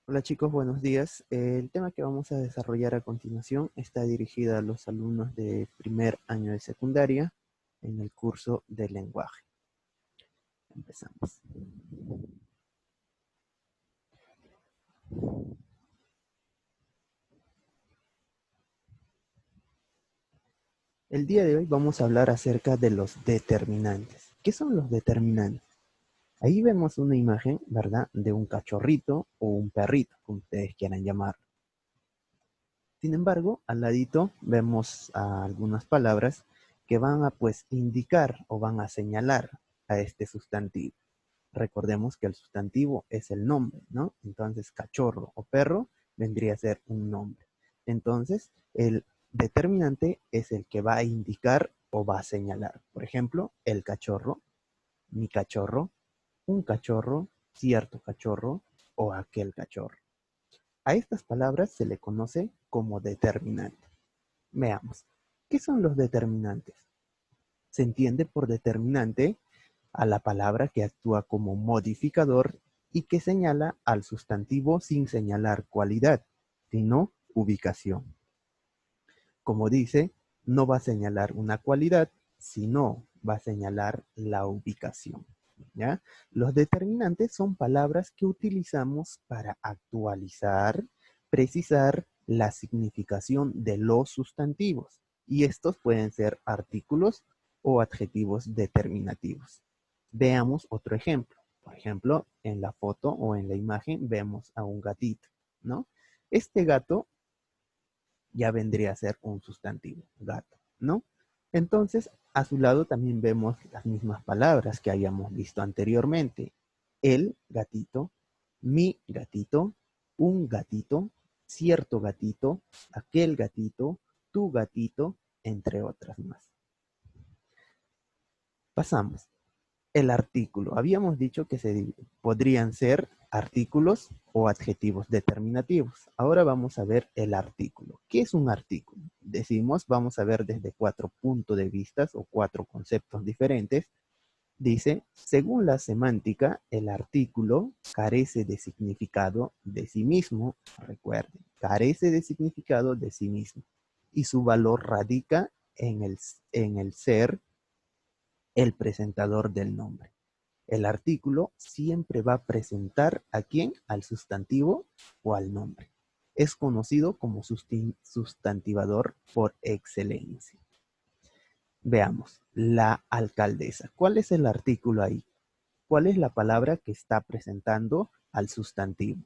Hola chicos, buenos días. El tema que vamos a desarrollar a continuación está dirigido a los alumnos de primer año de secundaria en el curso de lenguaje. Empezamos. El día de hoy vamos a hablar acerca de los determinantes. ¿Qué son los determinantes? Ahí vemos una imagen, ¿verdad?, de un cachorrito o un perrito, como ustedes quieran llamarlo. Sin embargo, al ladito vemos algunas palabras que van a pues indicar o van a señalar a este sustantivo. Recordemos que el sustantivo es el nombre, ¿no? Entonces, cachorro o perro vendría a ser un nombre. Entonces, el determinante es el que va a indicar o va a señalar. Por ejemplo, el cachorro, mi cachorro, un cachorro, cierto cachorro o aquel cachorro. A estas palabras se le conoce como determinante. Veamos, ¿qué son los determinantes? Se entiende por determinante a la palabra que actúa como modificador y que señala al sustantivo sin señalar cualidad, sino ubicación. Como dice, no va a señalar una cualidad, sino va a señalar la ubicación. ¿Ya? Los determinantes son palabras que utilizamos para actualizar, precisar la significación de los sustantivos. Y estos pueden ser artículos o adjetivos determinativos. Veamos otro ejemplo. Por ejemplo, en la foto o en la imagen vemos a un gatito, ¿no? Este gato ya vendría a ser un sustantivo, gato, ¿no? Entonces, a su lado también vemos las mismas palabras que habíamos visto anteriormente. El gatito, mi gatito, un gatito, cierto gatito, aquel gatito, tu gatito, entre otras más. Pasamos. El artículo. Habíamos dicho que podrían ser artículos o adjetivos determinativos. Ahora vamos a ver el artículo. ¿Qué es un artículo? Decimos, vamos a ver desde 4 puntos de vista o 4 conceptos diferentes. Dice, según la semántica, el artículo carece de significado de sí mismo. Recuerden, carece de significado de sí mismo. Y su valor radica en el ser el presentador del nombre. El artículo siempre va a presentar a quién, al sustantivo o al nombre. Es conocido como sustantivador por excelencia. Veamos, la alcaldesa. ¿Cuál es el artículo ahí? ¿Cuál es la palabra que está presentando al sustantivo?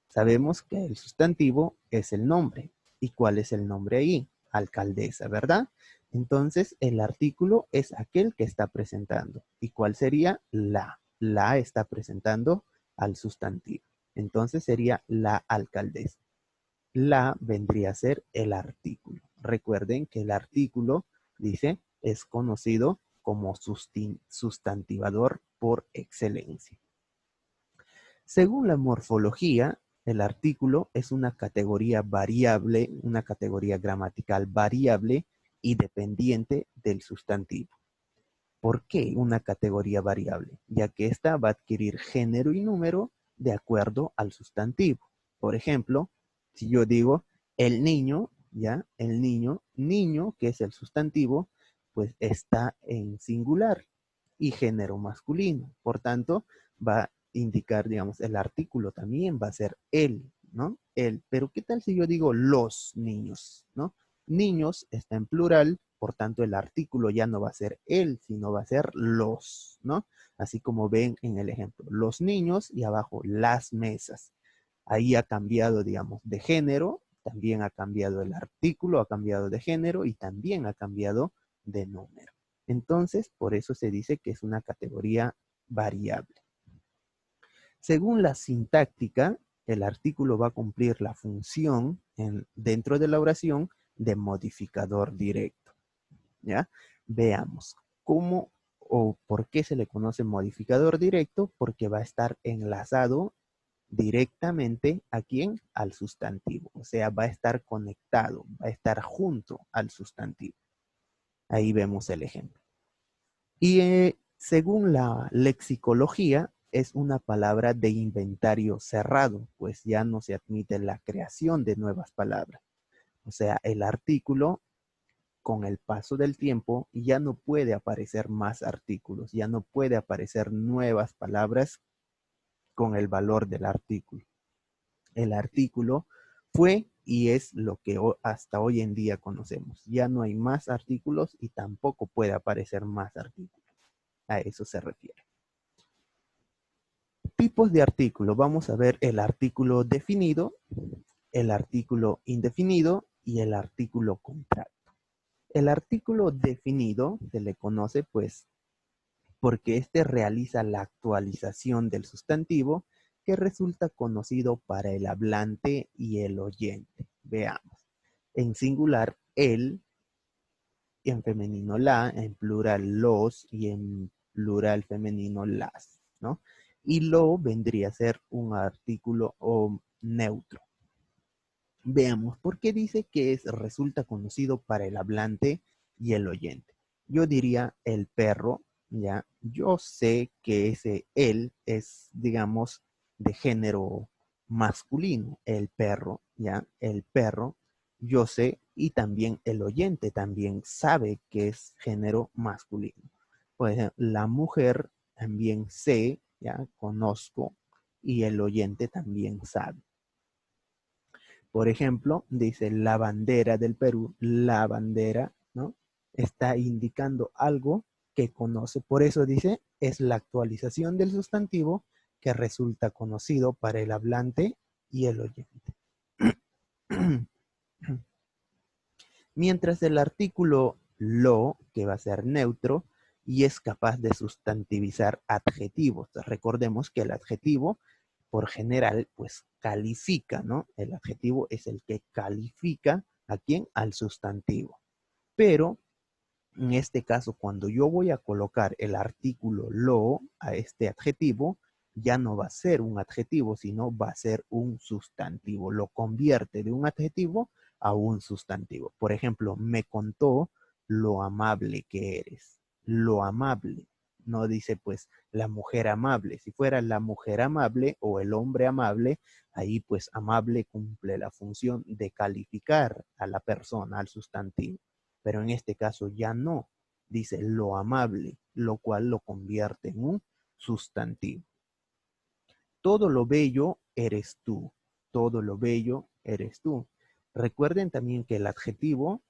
Sabemos que el sustantivo es el nombre. ¿Y cuál es el nombre ahí? Alcaldesa, ¿verdad? Entonces, el artículo es aquel que está presentando. ¿Y cuál sería? La. La está presentando al sustantivo. Entonces sería la alcaldesa. La vendría a ser el artículo. Recuerden que el artículo, dice, es conocido como sustantivador por excelencia. Según la morfología, el artículo es una categoría variable, una categoría gramatical variable y dependiente del sustantivo. ¿Por qué una categoría variable? Ya que ésta va a adquirir género y número de acuerdo al sustantivo. Por ejemplo, si yo digo el niño, ¿ya? El niño, niño, que es el sustantivo, pues está en singular y género masculino. Por tanto, va a indicar, digamos, el artículo también va a ser él, ¿no? Él. Pero ¿qué tal si yo digo los niños, ¿no? Niños está en plural, por tanto el artículo ya no va a ser él, sino va a ser los, ¿no? Así como ven en el ejemplo, los niños y abajo las mesas. Ahí ha cambiado, digamos, de género, también ha cambiado el artículo, ha cambiado de género y también ha cambiado de número. Entonces, por eso se dice que es una categoría variable. Según la sintáctica, el artículo va a cumplir la función dentro de la oración de modificador directo. ¿Ya? Veamos cómo o por qué se le conoce modificador directo, porque va a estar enlazado directamente a quién, al sustantivo, o sea, va a estar conectado, va a estar junto al sustantivo. Ahí vemos el ejemplo. Y según la lexicología, es una palabra de inventario cerrado, pues ya no se admite la creación de nuevas palabras. O sea, el artículo, con el paso del tiempo, ya no puede aparecer más artículos, ya no puede aparecer nuevas palabras con el valor del artículo. El artículo fue y es lo que hasta hoy en día conocemos. Ya no hay más artículos y tampoco puede aparecer más artículos. A eso se refiere. Tipos de artículo. Vamos a ver el artículo definido, el artículo indefinido y el artículo contracto. El artículo definido se le conoce pues porque éste realiza la actualización del sustantivo que resulta conocido para el hablante y el oyente. Veamos. En singular, el, en femenino la, en plural los y en plural femenino las, ¿no? Y lo vendría a ser un artículo neutro. Veamos, ¿por qué dice que resulta conocido para el hablante y el oyente? Yo diría el perro, ¿ya? Yo sé que ese él es, digamos, de género masculino, el perro, ¿ya? El perro, yo sé, y también el oyente también sabe que es género masculino. Por ejemplo, la mujer también sé, ¿ya? Conozco, y el oyente también sabe. Por ejemplo, dice la bandera del Perú, la bandera, ¿no? Está indicando algo que conoce. Por eso dice, es la actualización del sustantivo que resulta conocido para el hablante y el oyente. Mientras el artículo lo, que va a ser neutro, y es capaz de sustantivizar adjetivos. Recordemos que el adjetivo, por general, pues califica, ¿no? El adjetivo es el que califica a quién, al sustantivo. Pero en este caso, cuando yo voy a colocar el artículo lo a este adjetivo, ya no va a ser un adjetivo, sino va a ser un sustantivo. Lo convierte de un adjetivo a un sustantivo. Por ejemplo, me contó lo amable que eres. Lo amable. No dice pues la mujer amable. Si fuera la mujer amable o el hombre amable, ahí pues amable cumple la función de calificar a la persona, al sustantivo. Pero en este caso ya no. Dice lo amable, lo cual lo convierte en un sustantivo. Todo lo bello eres tú. Todo lo bello eres tú. Recuerden también que el adjetivo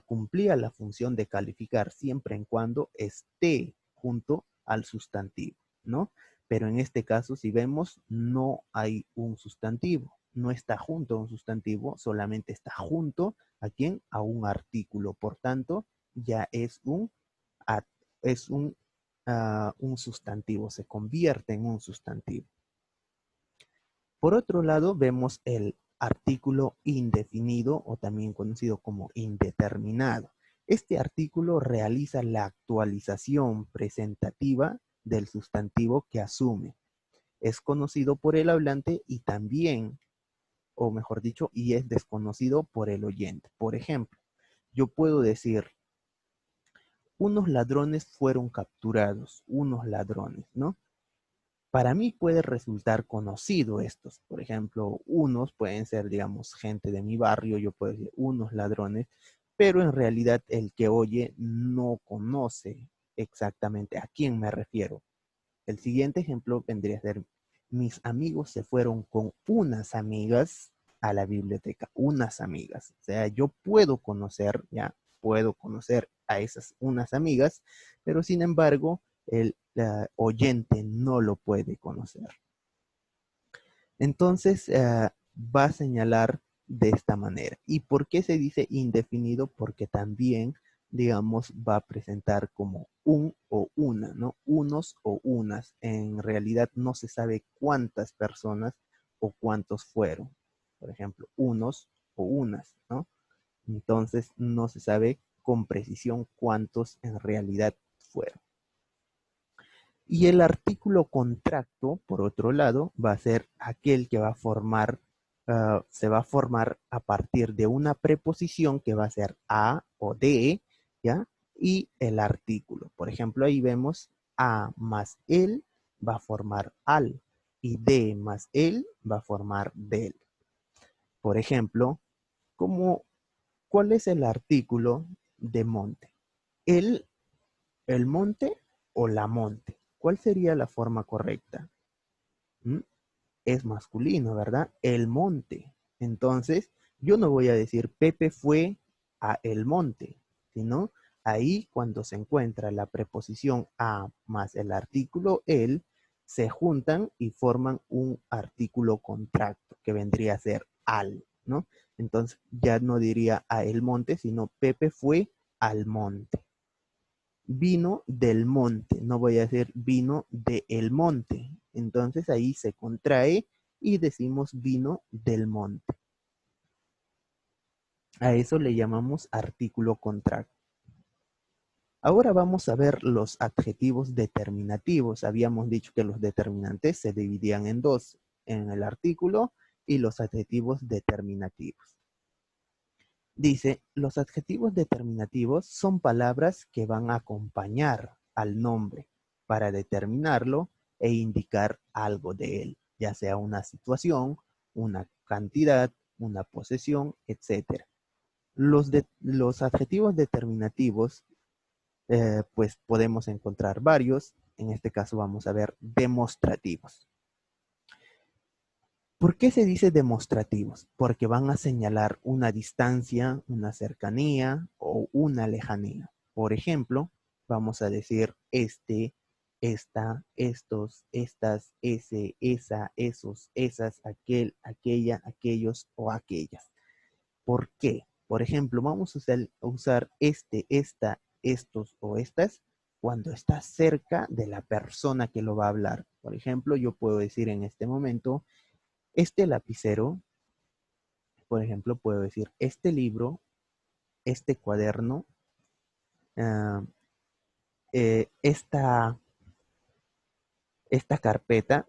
cumplía la función de calificar siempre en cuando esté junto al sustantivo, ¿no? Pero en este caso, si vemos, no hay un sustantivo, no está junto a un sustantivo, solamente está junto a quién, a un artículo. Por tanto, ya es es un sustantivo, se convierte en un sustantivo. Por otro lado, vemos el artículo indefinido o también conocido como indeterminado. Este artículo realiza la actualización presentativa del sustantivo que asume. Es conocido por el hablante y también, o mejor dicho, y es desconocido por el oyente. Por ejemplo, yo puedo decir, unos ladrones fueron capturados, unos ladrones, ¿no? Para mí puede resultar conocido estos. Por ejemplo, unos pueden ser, digamos, gente de mi barrio, yo puedo decir unos ladrones, pero en realidad el que oye no conoce exactamente a quién me refiero. El siguiente ejemplo vendría a ser, mis amigos se fueron con unas amigas a la biblioteca, unas amigas. O sea, yo puedo conocer, ya, puedo conocer a esas unas amigas, pero sin embargo, el oyente no lo puede conocer. Entonces, va a señalar de esta manera. ¿Y por qué se dice indefinido? Porque también, digamos, va a presentar como un o una, ¿no? Unos o unas. En realidad no se sabe cuántas personas o cuántos fueron. Por ejemplo, unos o unas, ¿no? Entonces no se sabe con precisión cuántos en realidad fueron. Y el artículo contracto, por otro lado, va a ser aquel que va a formar, se va a formar a partir de una preposición que va a ser a o de, ¿ya? Y el artículo. Por ejemplo, ahí vemos a más el va a formar al y de más el va a formar del. Por ejemplo, ¿cuál es el artículo de monte? El, el monte o la monte. ¿Cuál sería la forma correcta? ¿Mm? Es masculino, ¿verdad? El monte. Entonces, yo no voy a decir Pepe fue a el monte, sino ahí cuando se encuentra la preposición a más el artículo el, se juntan y forman un artículo contracto que vendría a ser al, ¿no? Entonces, ya no diría a el monte, sino Pepe fue al monte. Vino del monte, no voy a decir vino de el monte. Entonces ahí se contrae y decimos vino del monte. A eso le llamamos artículo contracto. Ahora vamos a ver los adjetivos determinativos. Habíamos dicho que los determinantes se dividían en dos, en el artículo y los adjetivos determinativos. Dice, los adjetivos determinativos son palabras que van a acompañar al nombre para determinarlo e indicar algo de él, ya sea una situación, una cantidad, una posesión, etc. Los adjetivos determinativos, pues podemos encontrar varios. En este caso vamos a ver demostrativos. ¿Por qué se dice demostrativos? Porque van a señalar una distancia, una cercanía o una lejanía. Por ejemplo, vamos a decir este, esta, estos, estas, ese, esa, esos, esas, aquel, aquella, aquellos o aquellas. ¿Por qué? Por ejemplo, vamos a usar este, esta, estos o estas cuando está cerca de la persona que lo va a hablar. Por ejemplo, yo puedo decir en este momento, este lapicero, por ejemplo, puedo decir este libro, este cuaderno, uh, esta, esta carpeta,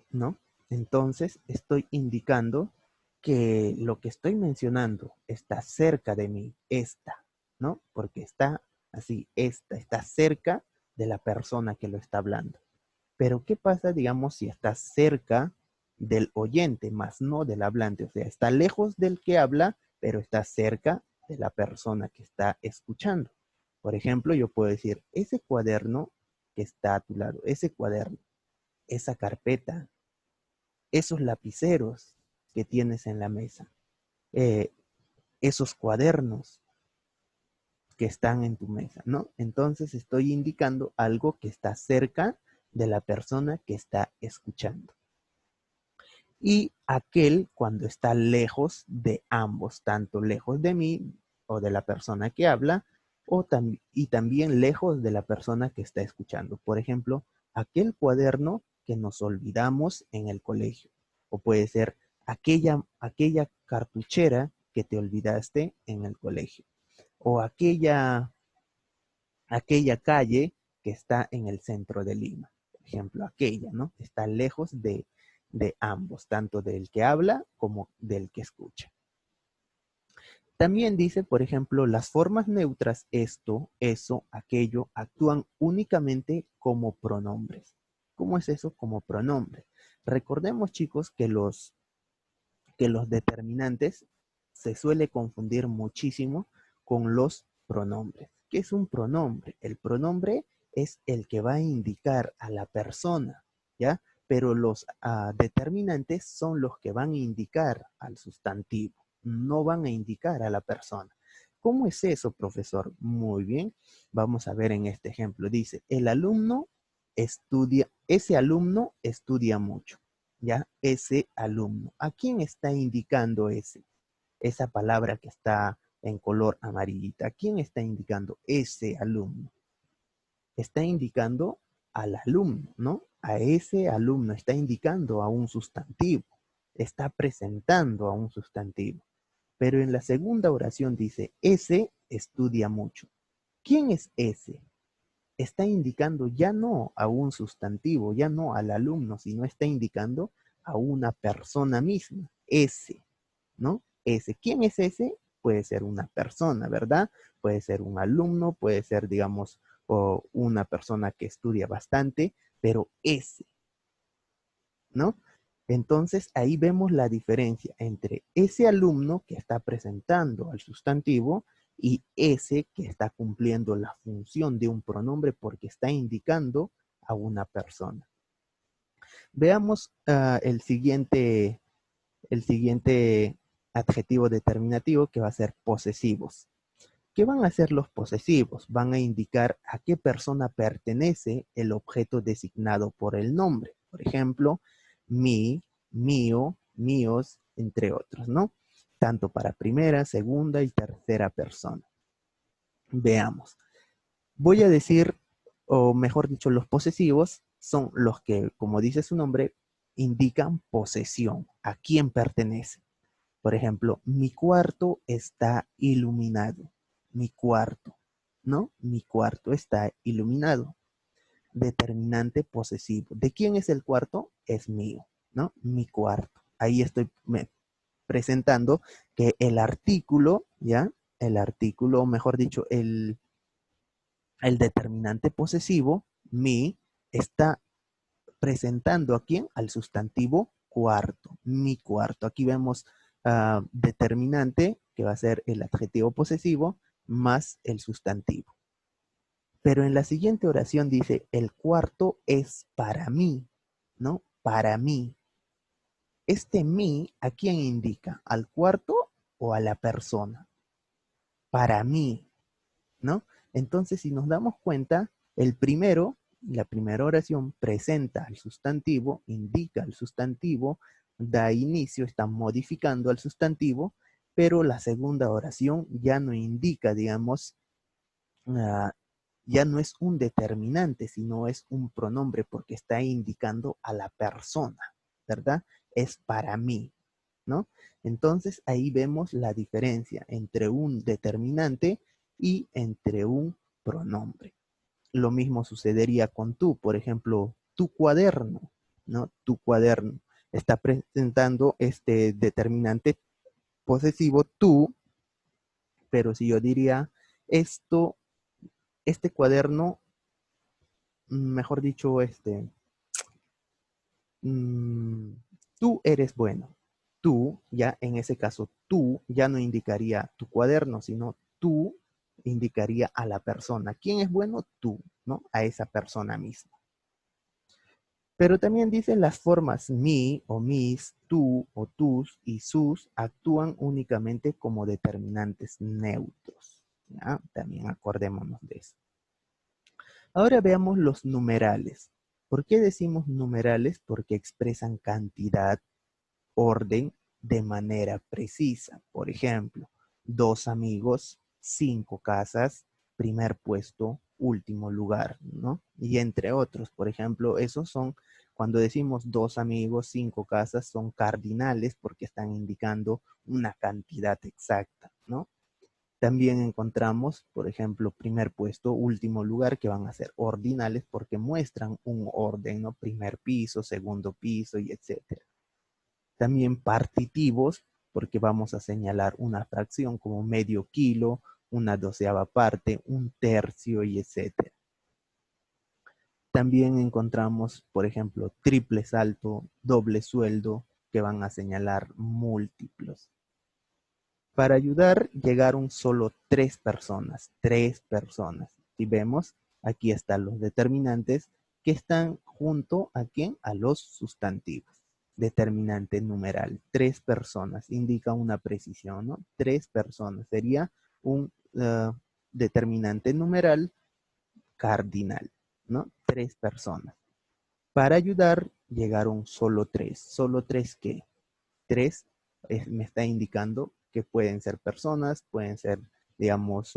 ¿no? Entonces estoy indicando que lo que estoy mencionando está cerca de mí, esta, ¿no? Porque está así, esta está cerca de la persona que lo está hablando. Pero ¿qué pasa, digamos, si está cerca del oyente, más no del hablante? O sea, está lejos del que habla, pero está cerca de la persona que está escuchando. Por ejemplo, yo puedo decir, ese cuaderno que está a tu lado, ese cuaderno, esa carpeta, esos lapiceros que tienes en la mesa, eh, esos cuadernos que están en tu mesa, ¿no? Entonces estoy indicando algo que está cerca de la persona que está escuchando. Y aquel cuando está lejos de ambos, tanto lejos de mí o de la persona que habla, y también lejos de la persona que está escuchando. Por ejemplo, aquel cuaderno que nos olvidamos en el colegio. O puede ser aquella cartuchera que te olvidaste en el colegio. O aquella calle que está en el centro de Lima. Por ejemplo, aquella, ¿no? Está lejos de ambos, tanto del que habla como del que escucha. También dice, por ejemplo, las formas neutras, esto, eso, aquello, actúan únicamente como pronombres. ¿Cómo es eso? Como pronombres. Recordemos, chicos, que los determinantes se suele confundir muchísimo con los pronombres. ¿Qué es un pronombre? El pronombre es el que va a indicar a la persona, ¿ya? Pero los determinantes son los que van a indicar al sustantivo, no van a indicar a la persona. ¿Cómo es eso, profesor? Muy bien, vamos a ver en este ejemplo. Dice, el alumno estudia, ese alumno estudia mucho. ¿Ya? Ese alumno. ¿A quién está indicando esa palabra que está en color amarillita? ¿A quién está indicando ese alumno? Está indicando al alumno, ¿no? A ese alumno, está indicando a un sustantivo, está presentando a un sustantivo. Pero en la segunda oración dice, ese estudia mucho. ¿Quién es ese? Está indicando ya no a un sustantivo, ya no al alumno, sino está indicando a una persona misma, ese, ¿no? Ese. ¿Quién es ese? Puede ser una persona, ¿verdad? Puede ser un alumno, puede ser, digamos, o una persona que estudia bastante, pero ese, ¿no? Entonces ahí vemos la diferencia entre ese alumno que está presentando al sustantivo y ese que está cumpliendo la función de un pronombre porque está indicando a una persona. Veamos el siguiente adjetivo determinativo, que va a ser posesivos. ¿Qué van a hacer los posesivos? Van a indicar a qué persona pertenece el objeto designado por el nombre. Por ejemplo, mi, mío, míos, entre otros, ¿no? Tanto para primera, segunda y tercera persona. Veamos. Voy a decir, o mejor dicho, los posesivos son los que, como dice su nombre, indican posesión, a quién pertenece. Por ejemplo, mi cuarto está iluminado. Mi cuarto, ¿no? Mi cuarto está iluminado. Determinante posesivo. ¿De quién es el cuarto? Es mío, ¿no? Mi cuarto. Ahí estoy presentando que el artículo, ¿ya? El artículo, mejor dicho, el determinante posesivo, mi, está presentando a quién? Al sustantivo cuarto, mi cuarto. Aquí vemos determinante, que va a ser el adjetivo posesivo, más el sustantivo. Pero en la siguiente oración dice, el cuarto es para mí, ¿no? Para mí. Este mí, ¿a quién indica? ¿Al cuarto o a la persona? Para mí, ¿no? Entonces, si nos damos cuenta, la primera oración presenta al sustantivo, indica al sustantivo, da inicio, está modificando al sustantivo, pero la segunda oración ya no indica, digamos, uh, ya no es un determinante, sino es un pronombre porque está indicando a la persona, ¿verdad? Es para mí, ¿no? Entonces ahí vemos la diferencia entre un determinante y entre un pronombre. Lo mismo sucedería con tú, por ejemplo, tu cuaderno, ¿no? Tu cuaderno está presentando este determinante posesivo tú, pero si yo diría este cuaderno, mejor dicho, mm, tú eres bueno. Tú, ya en ese caso, tú ya no indicaría tu cuaderno, sino tú indicaría a la persona. ¿Quién es bueno? Tú, ¿no? A esa persona misma. Pero también dicen las formas mi o mis, tú o tus y sus actúan únicamente como determinantes neutros. ¿Ya? También acordémonos de eso. Ahora veamos los numerales. ¿Por qué decimos numerales? Porque expresan cantidad, orden de manera precisa. Por ejemplo, 2 amigos, 5 casas, primer puesto, último lugar, ¿no? Y entre otros, por ejemplo, esos son, cuando decimos 2 amigos, 5 casas, son cardinales porque están indicando una cantidad exacta, ¿no? También encontramos, por ejemplo, primer puesto, último lugar, que van a ser ordinales porque muestran un orden, ¿no? Primer piso, segundo piso y etcétera. También partitivos, porque vamos a señalar una fracción como medio kilo, una doceava parte, un tercio y etcétera. También encontramos, por ejemplo, triple salto, doble sueldo, que van a señalar múltiplos. Para ayudar, llegaron solo 3 personas, 3 personas. Si vemos, aquí están los determinantes que están junto a quién, a los sustantivos. Determinante numeral, 3 personas, indica una precisión, ¿no? 3 personas, sería un determinante numeral cardinal, ¿no? 3 personas. Para ayudar, llegaron solo 3. ¿Solo 3 qué? 3 me está indicando que pueden ser personas, pueden ser, digamos,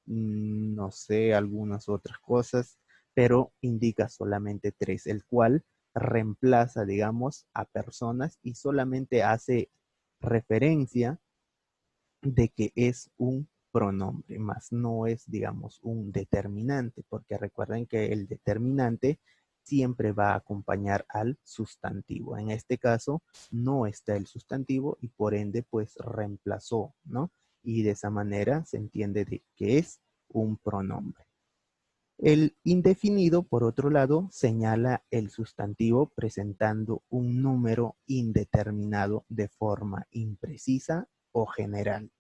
no sé, algunas otras cosas, pero indica solamente 3, el cual reemplaza, digamos, a personas y solamente hace referencia de que es un pronombre, más no es, digamos, un determinante, porque recuerden que el determinante siempre va a acompañar al sustantivo. En este caso, no está el sustantivo y por ende, pues reemplazó, ¿no? Y de esa manera se entiende de que es un pronombre. El indefinido, por otro lado, señala el sustantivo presentando un número indeterminado de forma imprecisa o general.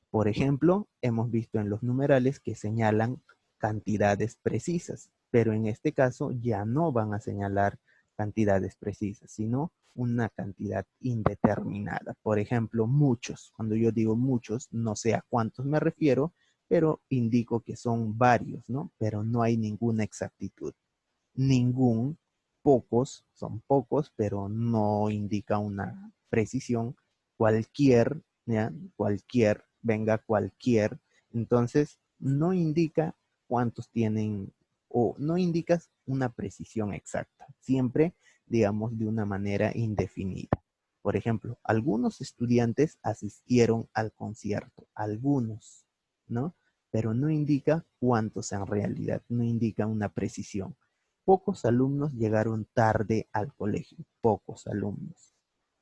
Por ejemplo, hemos visto en los numerales que señalan cantidades precisas, pero en este caso ya no van a señalar cantidades precisas, sino una cantidad indeterminada. Por ejemplo, muchos. Cuando yo digo muchos, no sé a cuántos me refiero, pero indico que son varios, ¿no? Pero no hay ninguna exactitud. Ningún, pocos, son pocos, pero no indica una precisión. Cualquier, ¿ya? Cualquier, venga cualquier. Entonces, no indica cuántos tienen o no indicas una precisión exacta. Siempre, digamos, de una manera indefinida. Por ejemplo, algunos estudiantes asistieron al concierto, algunos, ¿no? Pero no indica cuántos en realidad, no indica una precisión. Pocos alumnos llegaron tarde al colegio, pocos alumnos,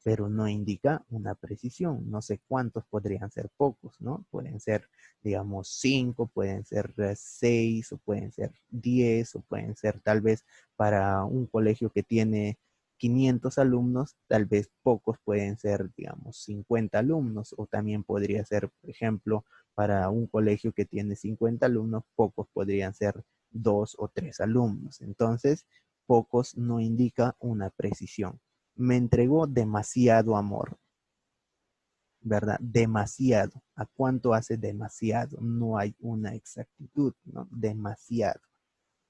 pero no indica una precisión. No sé cuántos podrían ser pocos, ¿no? Pueden ser, digamos, 5, pueden ser 6, o pueden ser 10, o pueden ser tal vez para un colegio que tiene 500 alumnos, tal vez pocos pueden ser, digamos, 50 alumnos, o también podría ser, por ejemplo, para un colegio que tiene 50 alumnos, pocos podrían ser 2 o 3 alumnos. Entonces, pocos no indica una precisión. Me entregó demasiado amor, ¿verdad? Demasiado. ¿A cuánto hace demasiado? No hay una exactitud, ¿no? Demasiado.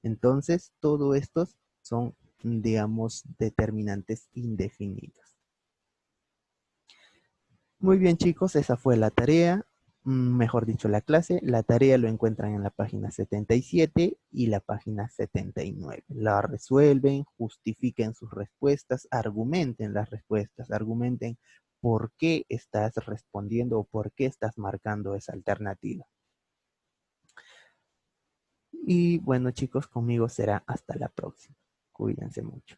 Entonces, todo estos son, digamos, determinantes indefinidos. Muy bien, chicos, esa fue la tarea, mejor dicho, la clase. La tarea lo encuentran en la página 77 y la página 79. La resuelven, justifiquen sus respuestas, argumenten las respuestas, argumenten por qué estás respondiendo o por qué estás marcando esa alternativa. Y bueno, chicos, conmigo será hasta la próxima. Cuídense mucho.